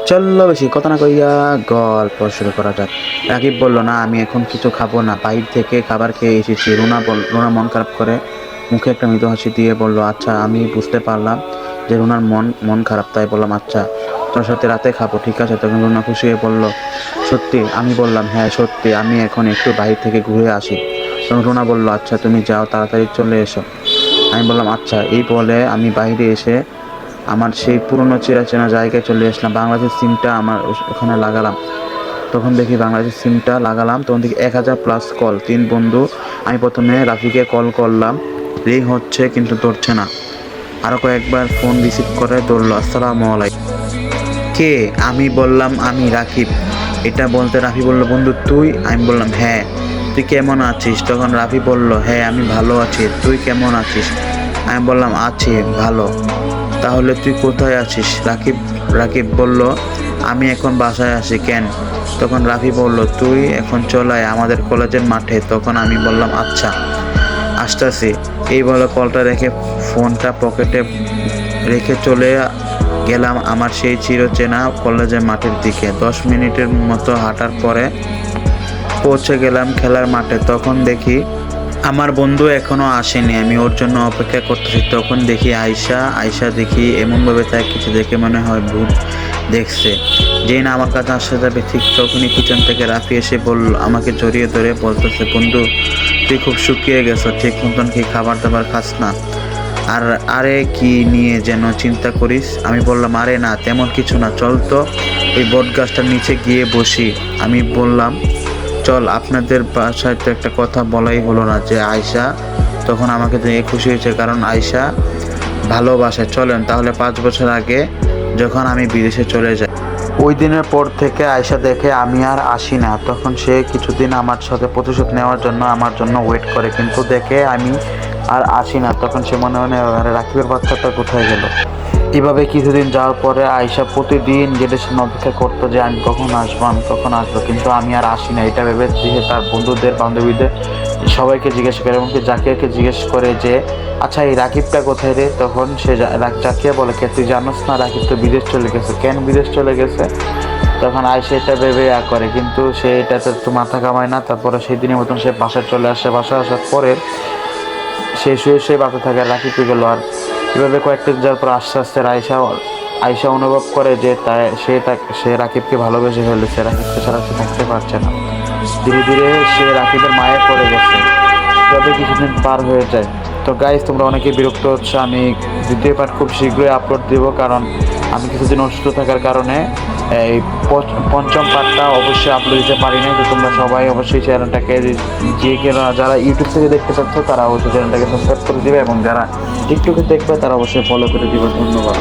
চললো বেশি কথা না কইয়া গল্প শুরু করা যাক। রাকিব বলল, না আমি এখন কিছু খাবো না, বাইরে থেকে খাবার খেয়ে এসেছি। রুনা মন খারাপ করে মুখে একটা মৃদু হাসি দিয়ে বলল, আচ্ছা আমি বুঝতে পারলাম যে রুনার মন খারাপ, তাই বললাম আচ্ছা তোর সাথে রাতে খাবো, ঠিক আছে? তখন রুনা খুশি হয়ে বলল, সত্যি? আমি বললাম, হ্যাঁ সত্যি, আমি এখন একটু বাইরে থেকে ঘুরে আসি। তখন রুনা বলল, আচ্ছা তুমি যাও, তাড়াতাড়ি চলে এসো। আমি বললাম আচ্ছা। এই বলে আমি বাইরে এসে আমার সেই পুরনো চেনা জায়গায় চলে আসলাম। বাংলাদেশের সিমটা আমার ওখানে লাগালাম। তখন দেখি বাংলাদেশের সিমটা লাগালাম, তখন দেখি 1000+ কল, 3 বন্ধু। আমি প্রথমে রাফিকে কল করলাম, রিং হচ্ছে কিন্তু ধরছে না। আরও কয়েকবার ফোন রিসিভ করে ধরলো, আসসালামু আলাইকুম। কে? আমি বললাম, আমি রাকিব। এটা বলতে রাফি বলল, বন্ধু তুই? আমি বললাম, হ্যাঁ। তুই কেমন আছিস? তখন রাফি বলল, হ্যাঁ আমি ভালো আছি, তুই কেমন আছিস? আমি বললাম, আছি ভালো। তাহলে তুই কোথায় আছিস? রাকিব বলল, আমি এখন বাসায় আছি। কেন? তখন রাফি বলল, তুই এখন চলে আয় আমাদের কলেজের মাঠে। তখন আমি বললাম, আচ্ছা আসতেছি। এই বলে কলটা রেখে ফোনটা পকেটে রেখে চলে গেলাম আমার সেই চিরচেনা কলেজের মাঠের দিকে। 10 মিনিটের মতো হাঁটার পরে পৌঁছে গেলাম খেলার মাঠে। তখন দেখি আমার বন্ধু এখনো আসেনি, আমি ওর জন্য অপেক্ষা করতেছি। তখন দেখি আয়শা দেখি এমনভাবে তাই কিছু দেখে মনে হয় ভূত দেখছে। যেই না আমার কাছে আসতে যাবে, ঠিক তখনই পিছন থেকে রাফি এসে বলল, আমাকে জড়িয়ে ধরে বলতেছে, বন্ধু তুই খুব শুকিয়ে গেছো, ঠিক মতন কি খাবার দাবার খাস না? আর আরে কি নিয়ে যেন চিন্তা করিস? আমি বললাম, আরে না তেমন কিছু না, চল তো ওই বট গাছটার নিচে গিয়ে বসি। আমি বললাম, চল, আপনাদের বাসায় তো একটা কথা বলাই হলো না যে আয়শা। তখন আমাকে দেখে খুশি হয়েছে, কারণ আয়শা ভালোবাসে। চলেন তাহলে 5 বছর আগে যখন আমি বিদেশে চলে যাই, ওই দিনের পর থেকে আয়শা দেখে আমি আর আসি না। তখন সে কিছুদিন আমার সাথে প্রতিশোধ নেওয়ার জন্য আমার জন্য ওয়েট করে, কিন্তু দেখে আমি আর আসি না, তখন সে মনে মনে রাকিবের বাচ্চাটা কোথায় গেল। এভাবে কিছুদিন যাওয়ার পরে আয়শা প্রতিদিন গেটের সামনে অপেক্ষা করতো যে আমি কখন আসবো, কিন্তু আমি আর আসি না। এটা ভেবে সে তার বন্ধুদের বান্ধবীদের সবাইকে জিজ্ঞেস করে, এমনকি জাকিয়াকে জিজ্ঞেস করে যে, আচ্ছা এই রাকিবটা কোথায় রে? তখন সে জাকিয়া বলে, কে তুই জানোস না রাকিব তো বিদেশ চলে গেছে। কেন বিদেশ চলে গেছে? তখন আয়শা এটা ভেবে করে, কিন্তু সে এটাতে একটু মাথা কামায় না। তারপরে সেই দিনের মতন সে বাসায় চলে আসে। বাসায় আসার পরে সে শুয়ে বাসা থাকে, রাকিব গেল। আর এভাবে কয়েকটা যাওয়ার পর আস্তে আস্তে আয়শা অনুভব করে যে সে রাকিবকে ভালোবেসে ফেলেছে, রাকিবকে ছাড়া সে থাকতে পারছে না। ধীরে ধীরে সে রাকিবের মায়ে পড়ে গেছে। এভাবে কিছুদিন পার হয়ে যায়। তো গাইজ, তোমরা অনেকে বিরক্ত হচ্ছে, আমি দ্বিতীয় পার্ট খুব শীঘ্রই আপলোড দেব, কারণ আমি কিছুদিন অসুস্থ থাকার কারণে এই পঞ্চম পার্টটা অবশ্যই আপলোড দিতে পারি না। তো তোমরা সবাই অবশ্যই চ্যানেলটাকে, যারা ইউটিউব থেকে দেখতে পাচ্ছ তারা অবশ্যই চ্যানেলটাকে সাবস্ক্রাইব করে দিবে, এবং যারা টিকটকে দেখবে তারা অবশ্যই ফলো করে দিবে। ধন্যবাদ।